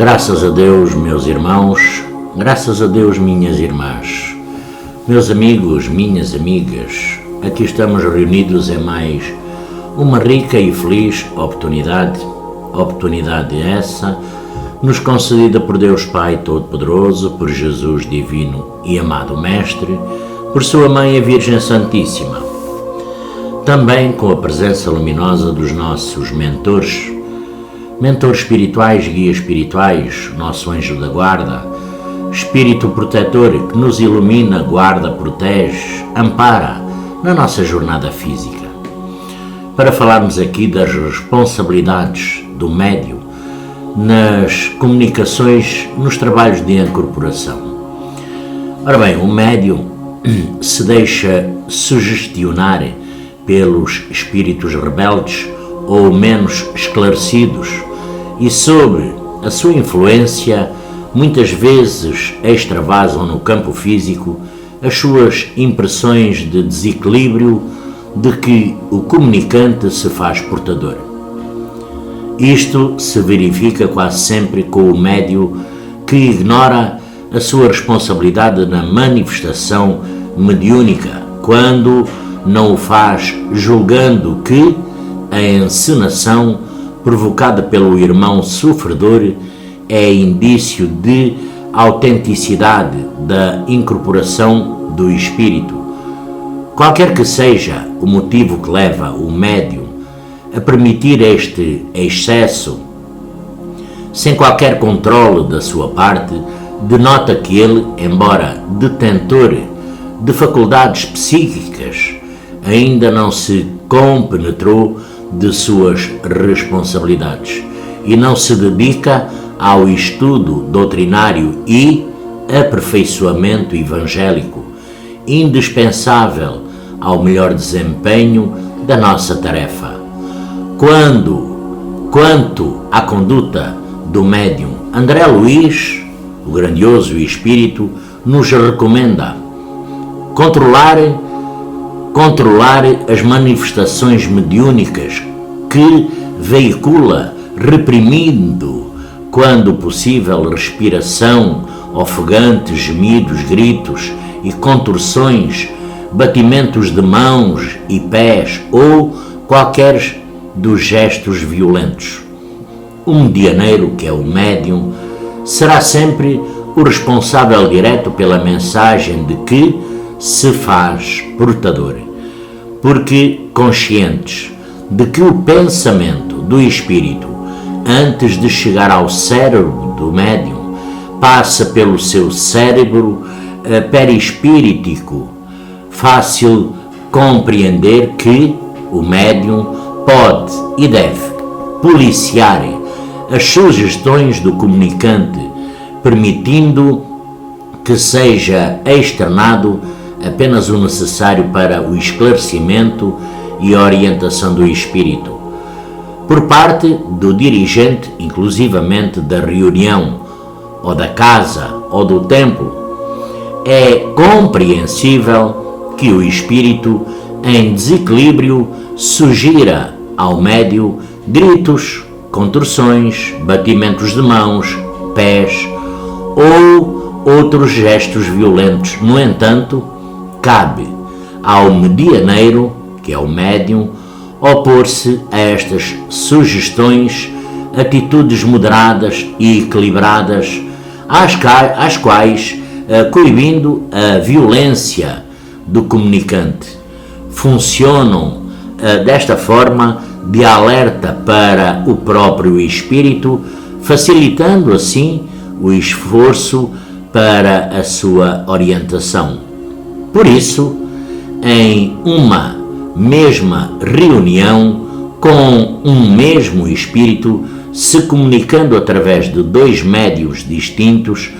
Graças a Deus, meus irmãos, graças a Deus, minhas irmãs, meus amigos, minhas amigas, aqui estamos reunidos em mais uma rica e feliz oportunidade essa, nos concedida por Deus Pai Todo-Poderoso, por Jesus Divino e Amado Mestre, por Sua Mãe a Virgem Santíssima, também com a presença luminosa dos nossos mentores espirituais, guias espirituais, nosso anjo da guarda, Espírito protetor que nos ilumina, guarda, protege, ampara na nossa jornada física. Para falarmos aqui das responsabilidades do médium nas comunicações, nos trabalhos de incorporação. Ora bem, o médium se deixa sugestionar pelos espíritos rebeldes ou menos esclarecidos e sob a sua influência muitas vezes extravasam no campo físico as suas impressões de desequilíbrio de que o comunicante se faz portador. Isto se verifica quase sempre com o médium que ignora a sua responsabilidade na manifestação mediúnica, quando não o faz julgando que a encenação provocada pelo irmão sofredor é indício de autenticidade da incorporação do espírito. Qualquer que seja o motivo que leva o médium a permitir este excesso, sem qualquer controle da sua parte, denota que ele, embora detentor de faculdades psíquicas, ainda não se compenetrou de suas responsabilidades e não se dedica ao estudo doutrinário e aperfeiçoamento evangélico, indispensável ao melhor desempenho da nossa tarefa. Quanto à conduta do médium, André Luiz, o grandioso espírito, nos recomenda controlar as manifestações mediúnicas que veicula, reprimindo, quando possível, respiração ofegante, gemidos, gritos e contorções, batimentos de mãos e pés ou qualquer dos gestos violentos. O medianeiro, que é o médium, será sempre o responsável direto pela mensagem de que se faz portador, porque conscientes de que o pensamento do espírito, antes de chegar ao cérebro do médium, passa pelo seu cérebro perispíritico, fácil compreender que o médium pode e deve policiar as sugestões do comunicante, permitindo que seja externado apenas o necessário para o esclarecimento e orientação do espírito. Por parte do dirigente, inclusivamente da reunião, ou da casa, ou do templo, é compreensível que o espírito, em desequilíbrio, sugira ao médium gritos, contorções, batimentos de mãos, pés ou outros gestos violentos. No entanto, cabe ao medianeiro, que é o médium, opor-se a estas sugestões, atitudes moderadas e equilibradas, às quais, coibindo a violência do comunicante, funcionam desta forma de alerta para o próprio espírito, facilitando assim o esforço para a sua orientação. Por isso, em uma mesma reunião, com um mesmo espírito, se comunicando através de dois médiuns distintos,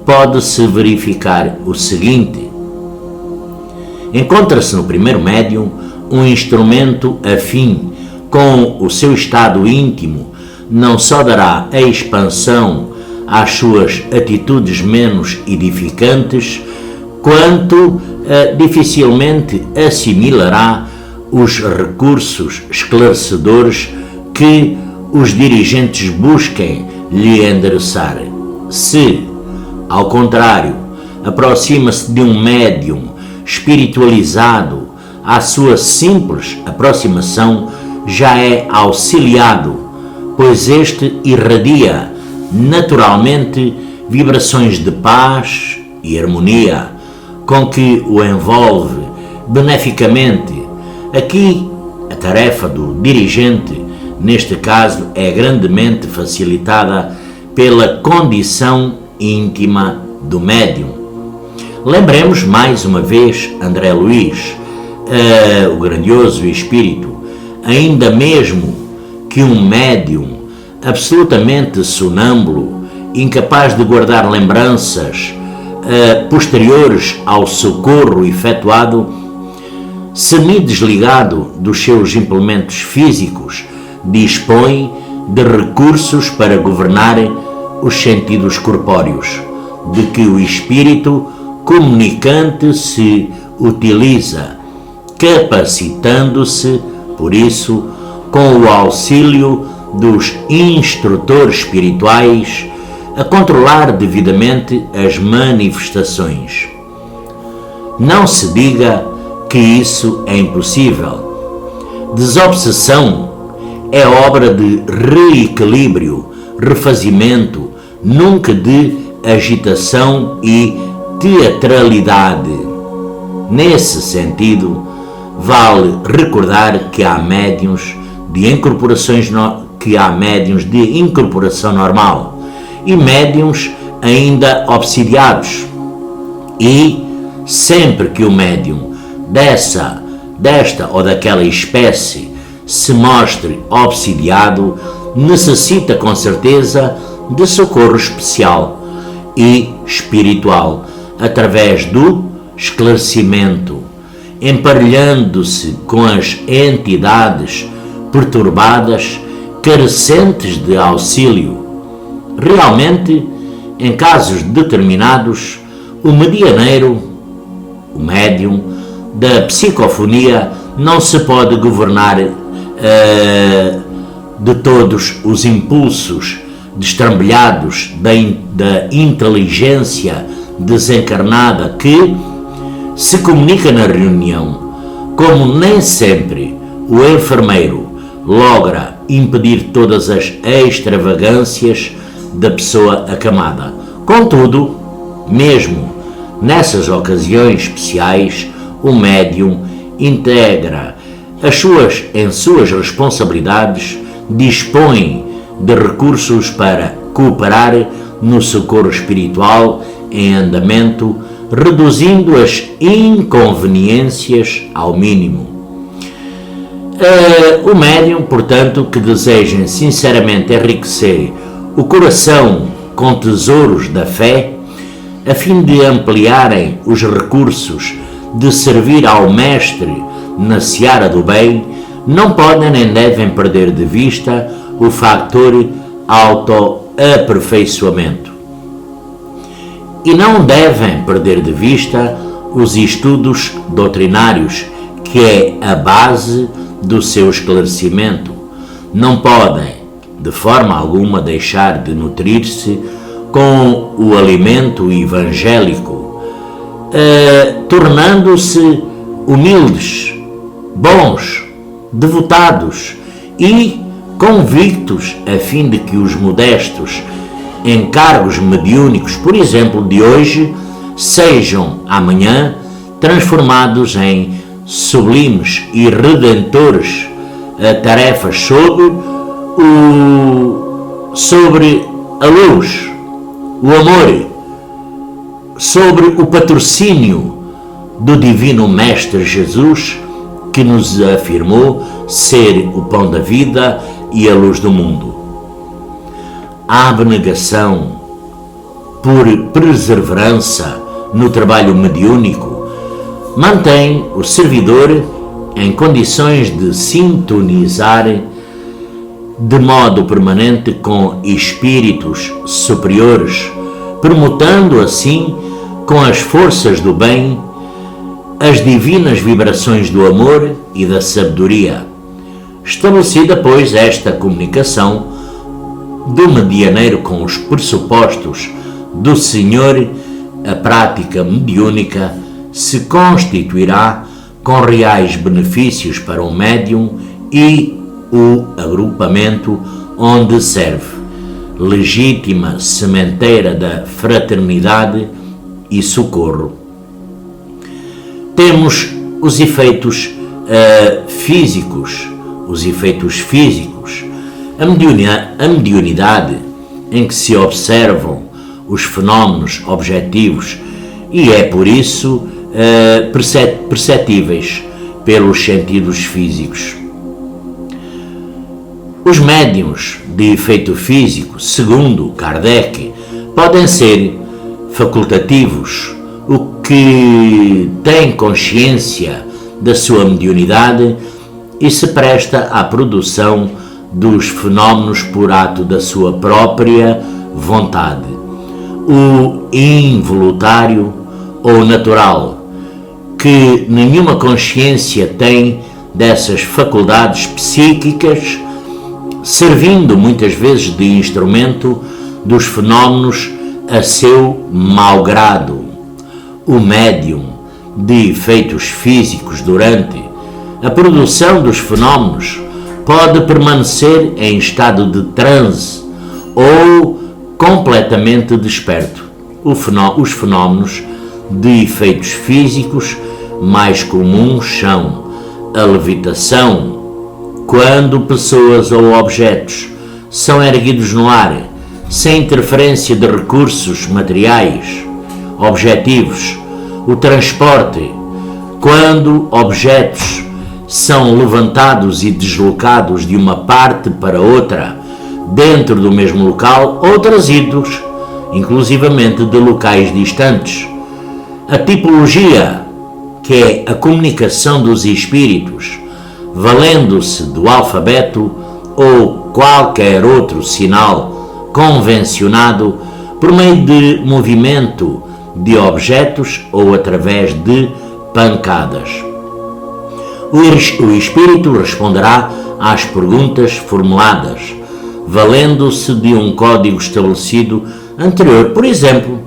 pode-se verificar o seguinte: encontra-se no primeiro médium um instrumento afim com o seu estado íntimo, não só dará a expansão às suas atitudes menos edificantes, quanto dificilmente assimilará os recursos esclarecedores que os dirigentes busquem lhe endereçar. Se, ao contrário, aproxima-se de um médium espiritualizado, a sua simples aproximação já é auxiliado, pois este irradia naturalmente vibrações de paz e harmonia, com que o envolve beneficamente. Aqui, a tarefa do dirigente, neste caso, é grandemente facilitada pela condição íntima do médium. Lembremos mais uma vez André Luiz, o grandioso espírito, ainda mesmo que um médium absolutamente sonâmbulo, incapaz de guardar lembranças posteriores ao socorro efetuado, semi-desligado dos seus implementos físicos, dispõe de recursos para governar os sentidos corpóreos, de que o espírito comunicante se utiliza, capacitando-se, por isso, com o auxílio dos instrutores espirituais, a controlar devidamente as manifestações. Não se diga que isso é impossível. Desobsessão é obra de reequilíbrio, refazimento, nunca de agitação e teatralidade. Nesse sentido, vale recordar que há médiuns de incorporação normal e médiuns ainda obsidiados, e sempre que o médium desta ou daquela espécie se mostre obsidiado, necessita com certeza de socorro especial e espiritual, através do esclarecimento, emparelhando-se com as entidades perturbadas, carecentes de auxílio. Realmente, em casos determinados, o medianeiro, o médium da psicofonia, não se pode governar de todos os impulsos destrambelhados da inteligência desencarnada que se comunica na reunião, como nem sempre o enfermeiro logra impedir todas as extravagâncias da pessoa acamada. Contudo, mesmo nessas ocasiões especiais, o médium integra em suas responsabilidades, dispõe de recursos para cooperar no socorro espiritual em andamento, reduzindo as inconveniências ao mínimo. O médium, portanto, que desejem sinceramente enriquecer o coração com tesouros da fé, a fim de ampliarem os recursos de servir ao Mestre na seara do bem, não podem nem devem perder de vista o fator autoaperfeiçoamento. E não devem perder de vista os estudos doutrinários, que é a base do seu esclarecimento. Não podem, de forma alguma, deixar de nutrir-se com o alimento evangélico, tornando-se humildes, bons, devotados e convictos, a fim de que os modestos encargos mediúnicos, por exemplo, de hoje, sejam amanhã transformados em sublimes e redentores tarefas sobre a luz, o amor, sobre o patrocínio do Divino Mestre Jesus, que nos afirmou ser o pão da vida e a luz do mundo. A abnegação por perseverança no trabalho mediúnico mantém o servidor em condições de sintonizar de modo permanente com espíritos superiores, permutando assim com as forças do bem as divinas vibrações do amor e da sabedoria. Estabelecida, pois, esta comunicação, do medianeiro com os pressupostos do Senhor, a prática mediúnica se constituirá com reais benefícios para o médium e o agrupamento onde serve, legítima sementeira da fraternidade e socorro. Temos os efeitos físicos. Os efeitos físicos, a mediunidade em que se observam os fenómenos objetivos e é por isso perceptíveis pelos sentidos físicos. Os médiuns de efeito físico, segundo Kardec, podem ser facultativos, o que tem consciência da sua mediunidade e se presta à produção dos fenómenos por ato da sua própria vontade. O involuntário ou natural, que nenhuma consciência tem dessas faculdades psíquicas, servindo muitas vezes de instrumento dos fenómenos a seu mau grado. O médium de efeitos físicos durante a produção dos fenómenos pode permanecer em estado de transe ou completamente desperto. Os fenómenos de efeitos físicos mais comuns são a levitação, quando pessoas ou objetos são erguidos no ar, sem interferência de recursos materiais, objetivos, o transporte, quando objetos são levantados e deslocados de uma parte para outra, dentro do mesmo local, ou trazidos, inclusivamente de locais distantes. A tipologia, que é a comunicação dos espíritos, valendo-se do alfabeto ou qualquer outro sinal convencionado por meio de movimento de objetos ou através de pancadas. O espírito responderá às perguntas formuladas, valendo-se de um código estabelecido anterior. Por exemplo,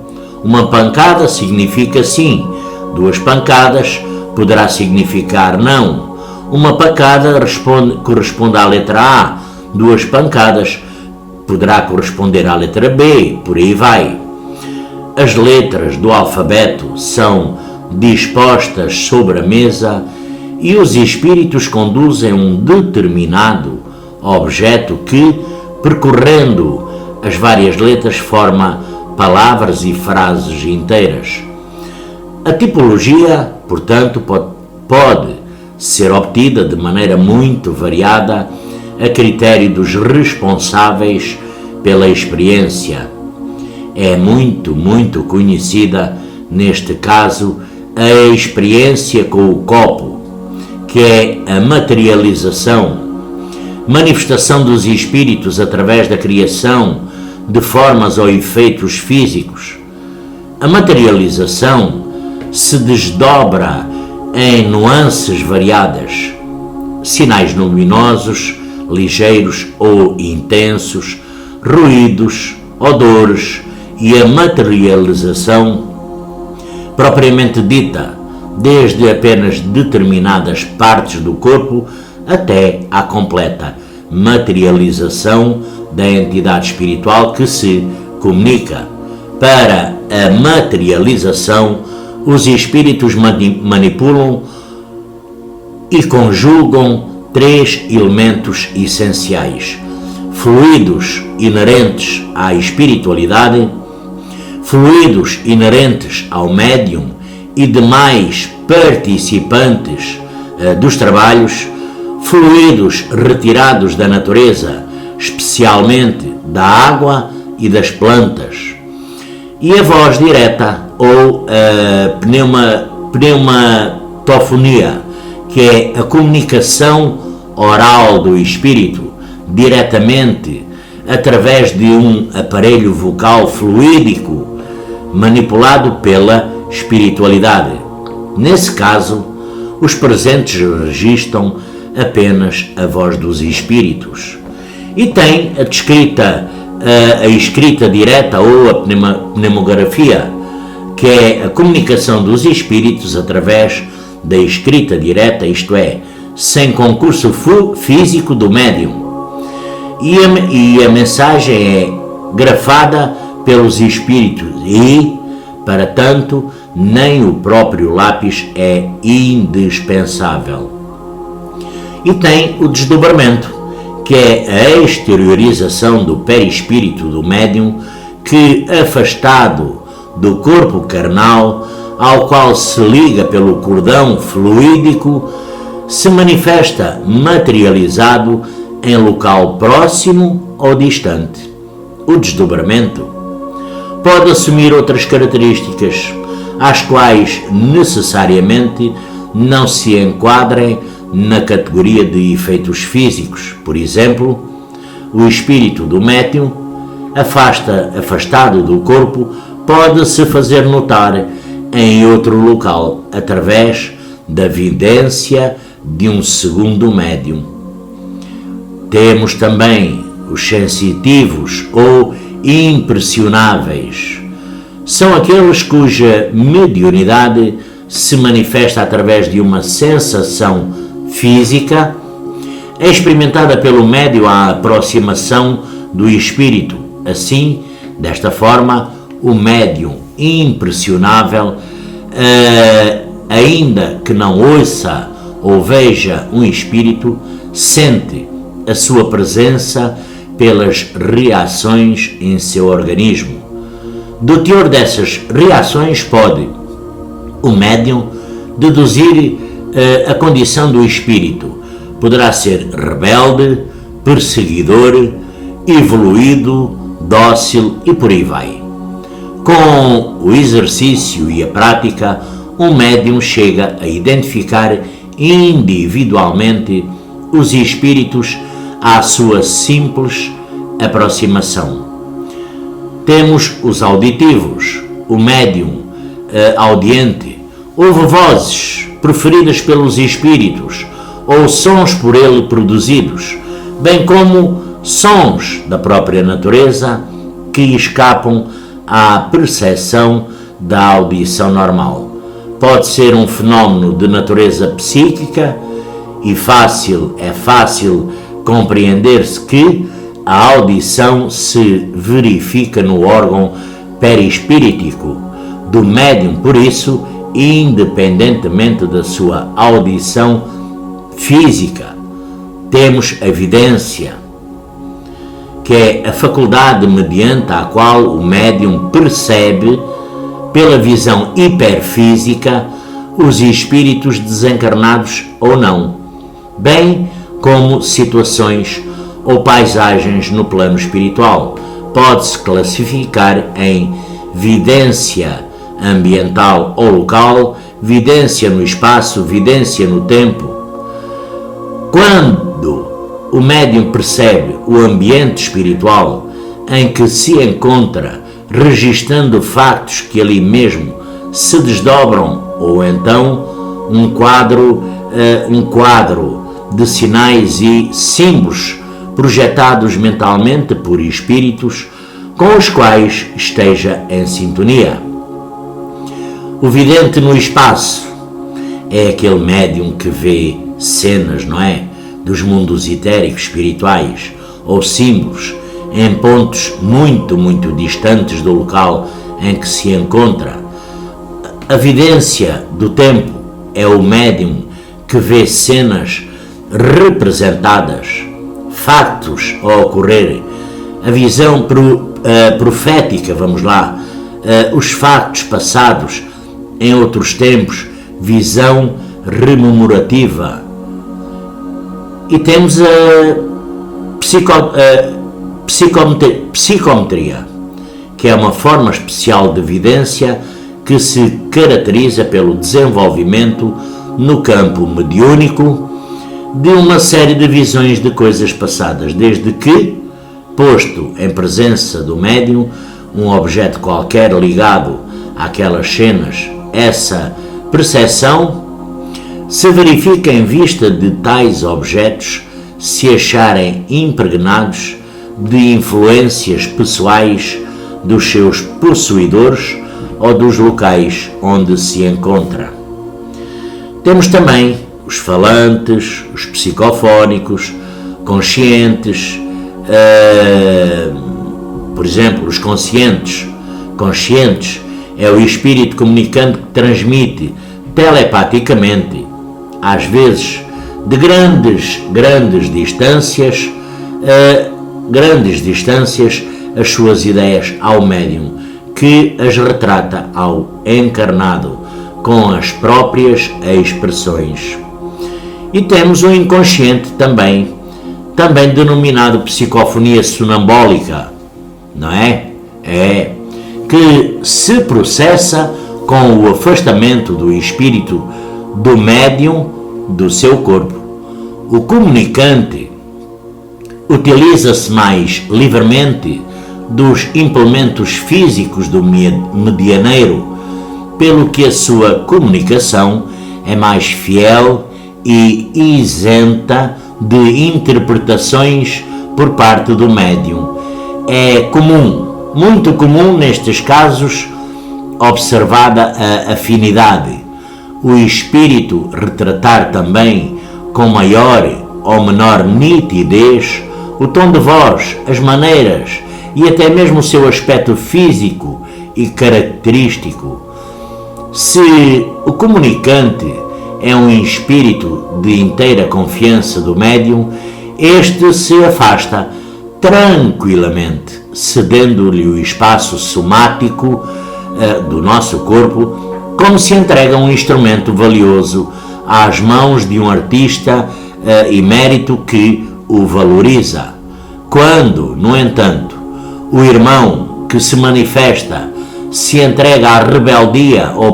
uma pancada significa sim, duas pancadas poderá significar não. Uma pancada corresponde à letra A, duas pancadas poderá corresponder à letra B, por aí vai. As letras do alfabeto são dispostas sobre a mesa e os espíritos conduzem um determinado objeto que, percorrendo as várias letras, forma palavras e frases inteiras. A tipologia, portanto, pode ser obtida de maneira muito variada a critério dos responsáveis pela experiência. É muito conhecida, neste caso, a experiência com o copo, que é a materialização, manifestação dos espíritos através da criação de formas ou efeitos físicos. A materialização se desdobra em nuances variadas, sinais luminosos, ligeiros ou intensos, ruídos, odores e a materialização propriamente dita, desde apenas determinadas partes do corpo até à completa materialização da entidade espiritual que se comunica. Para a materialização, os espíritos manipulam e conjugam três elementos essenciais: fluidos inerentes à espiritualidade, fluidos inerentes ao médium e demais participantes dos trabalhos, fluidos retirados da natureza, especialmente da água e das plantas, e a voz direta ou a pneumatofonia, que é a comunicação oral do espírito diretamente através de um aparelho vocal fluídico manipulado pela espiritualidade. Nesse caso, os presentes registram apenas a voz dos espíritos e tem a descrita a escrita direta ou a pneumografia, que é a comunicação dos espíritos através da escrita direta, isto é, sem concurso físico do médium. E a mensagem é grafada pelos espíritos e, para tanto, nem o próprio lápis é indispensável. E tem o desdobramento, que é a exteriorização do perispírito do médium que, afastado do corpo carnal, ao qual se liga pelo cordão fluídico, se manifesta materializado em local próximo ou distante. O desdobramento pode assumir outras características, às quais necessariamente não se enquadrem na categoria de efeitos físicos. Por exemplo, o espírito do médium, afastado do corpo, pode-se fazer notar em outro local, através da vidência de um segundo médium. Temos também os sensitivos ou impressionáveis. São aqueles cuja mediunidade se manifesta através de uma sensação física experimentada pelo médium à aproximação do espírito. Assim, desta forma, o médium impressionável, ainda que não ouça ou veja um espírito, sente a sua presença pelas reações em seu organismo. Do teor dessas reações pode o médium deduzir a condição do espírito. Poderá ser rebelde, perseguidor, evoluído, dócil e por aí vai. Com o exercício e a prática, o médium chega a identificar individualmente os espíritos à sua simples aproximação. Temos os auditivos, o médium audiente, ouve vozes preferidas pelos espíritos ou sons por ele produzidos, bem como sons da própria natureza que escapam à percepção da audição normal. Pode ser um fenómeno de natureza psíquica e é fácil compreender-se que a audição se verifica no órgão perispíritico do médium, por isso, independentemente da sua audição física. Temos a vidência, que é a faculdade mediante a qual o médium percebe, pela visão hiperfísica, os espíritos desencarnados ou não, bem como situações ou paisagens no plano espiritual. Pode-se classificar em vidência ambiental ou local, vidência no espaço, vidência no tempo. Quando o médium percebe o ambiente espiritual em que se encontra, registrando factos que ali mesmo se desdobram, ou então um quadro de sinais e símbolos projetados mentalmente por espíritos com os quais esteja em sintonia. O vidente no espaço é aquele médium que vê cenas, não é? Dos mundos etéricos espirituais ou símbolos em pontos muito, muito distantes do local em que se encontra. A vidência do tempo é o médium que vê cenas representadas, factos a ocorrer. A visão profética, vamos lá, os factos passados em outros tempos, visão rememorativa. E temos a psicometria, que é uma forma especial de vidência que se caracteriza pelo desenvolvimento no campo mediúnico de uma série de visões de coisas passadas, desde que, posto em presença do médium, um objeto qualquer ligado àquelas cenas, essa percepção se verifica em vista de tais objetos se acharem impregnados de influências pessoais dos seus possuidores ou dos locais onde se encontra. Temos também os falantes, os psicofónicos, conscientes, por exemplo, os conscientes. Conscientes é o espírito comunicante que transmite telepaticamente, às vezes de grandes distâncias, as suas ideias ao médium, que as retrata ao encarnado com as próprias expressões. E temos o inconsciente também denominado psicofonia sonambólica, não é? Que se processa com o afastamento do espírito do médium do seu corpo. O comunicante utiliza-se mais livremente dos implementos físicos do medianeiro, pelo que a sua comunicação é mais fiel e isenta de interpretações por parte do médium. É comum, muito comum nestes casos, observada a afinidade, o espírito retratar também com maior ou menor nitidez o tom de voz, as maneiras e até mesmo o seu aspecto físico e característico. Se o comunicante é um espírito de inteira confiança do médium, este se afasta tranquilamente, cedendo-lhe o espaço somático do nosso corpo, como se entrega um instrumento valioso às mãos de um artista emérito que o valoriza. Quando, no entanto, o irmão que se manifesta se entrega à rebeldia ou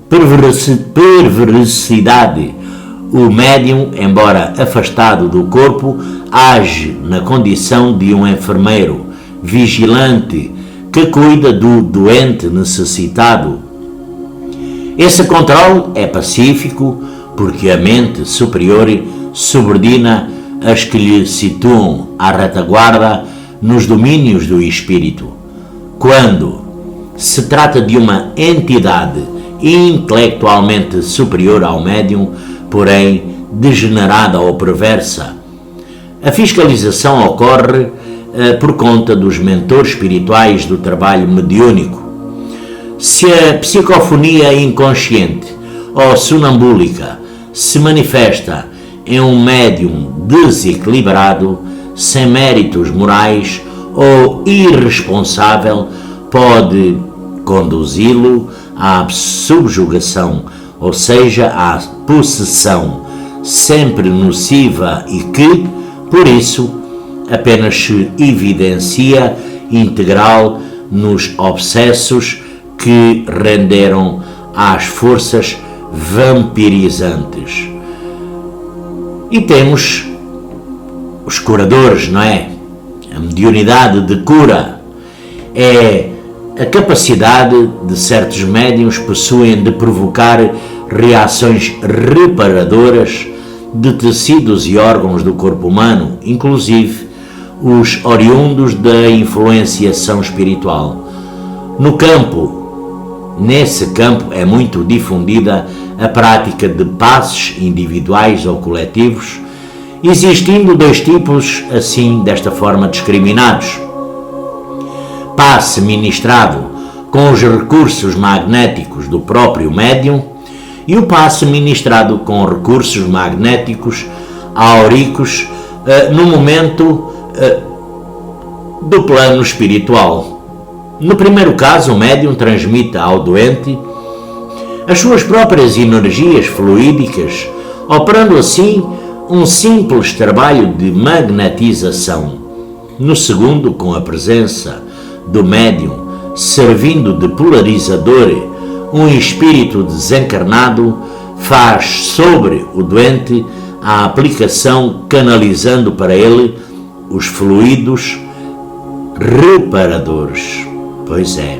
perversidade, o médium, embora afastado do corpo, age na condição de um enfermeiro vigilante que cuida do doente necessitado. Esse controle é pacífico porque a mente superior subordina as que lhe situam à retaguarda nos domínios do espírito. Quando se trata de uma entidade intelectualmente superior ao médium, porém degenerada ou perversa, a fiscalização ocorre por conta dos mentores espirituais do trabalho mediúnico. Se a psicofonia inconsciente ou sonambúlica se manifesta em um médium desequilibrado, sem méritos morais ou irresponsável, pode conduzi-lo à subjugação, ou seja, à possessão, sempre nociva e que, por isso, apenas se evidencia integral nos obsessos que renderam às forças vampirizantes. E temos os curadores, não é? A mediunidade de cura é a capacidade de certos médiuns possuem de provocar reações reparadoras de tecidos e órgãos do corpo humano, inclusive os oriundos da influenciação espiritual. Nesse campo é muito difundida a prática de passes individuais ou coletivos, existindo dois tipos assim desta forma discriminados: passe ministrado com os recursos magnéticos do próprio médium e o passe ministrado com recursos magnéticos auricos no momento do plano espiritual. No primeiro caso, o médium transmite ao doente as suas próprias energias fluídicas, operando assim um simples trabalho de magnetização. No segundo, com a presença do médium servindo de polarizador, um espírito desencarnado faz sobre o doente a aplicação, canalizando para ele os fluidos reparadores. Pois é.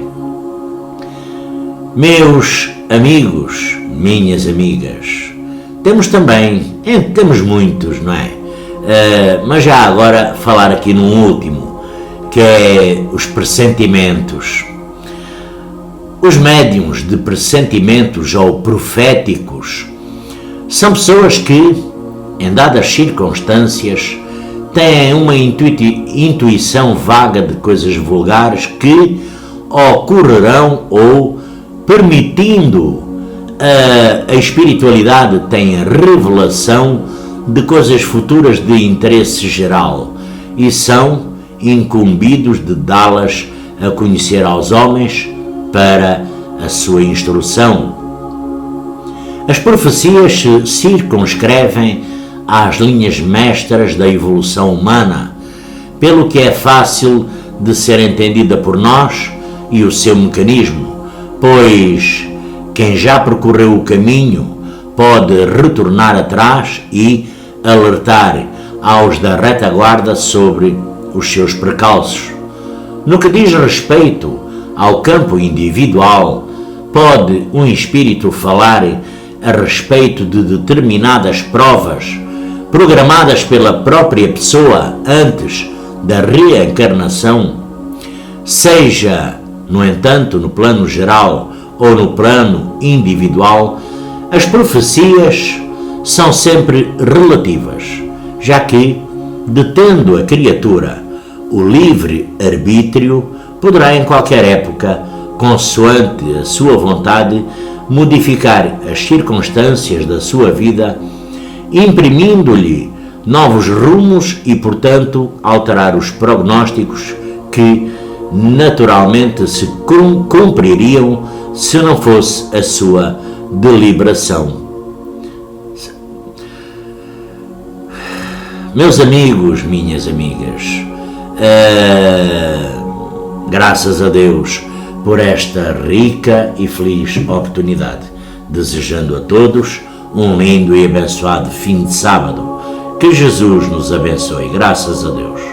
Meus amigos, minhas amigas, temos também, temos muitos, não é? Mas já agora falar aqui num último, que é os pressentimentos. Os médiuns de pressentimentos ou proféticos são pessoas que, em dadas circunstâncias, têm uma intuição vaga de coisas vulgares que ocorrerão ou, permitindo a espiritualidade, tem revelação de coisas futuras de interesse geral e são incumbidos de dá-las a conhecer aos homens para a sua instrução. As profecias se circunscrevem às linhas mestras da evolução humana, pelo que é fácil de ser entendida por nós e o seu mecanismo, pois quem já percorreu o caminho pode retornar atrás e alertar aos da retaguarda sobre os seus precalços. No que diz respeito ao campo individual, pode um espírito falar a respeito de determinadas provas programadas pela própria pessoa antes da reencarnação, seja, no entanto, no plano geral ou no plano individual. As profecias são sempre relativas, já que, detendo a criatura o livre arbítrio, poderá em qualquer época, consoante a sua vontade, modificar as circunstâncias da sua vida, imprimindo-lhe novos rumos e, portanto, alterar os prognósticos que naturalmente se cumpririam se não fosse a sua deliberação. Meus amigos, minhas amigas, graças a Deus por esta rica e feliz oportunidade, desejando a todos um lindo e abençoado fim de sábado. Que Jesus nos abençoe. Graças a Deus.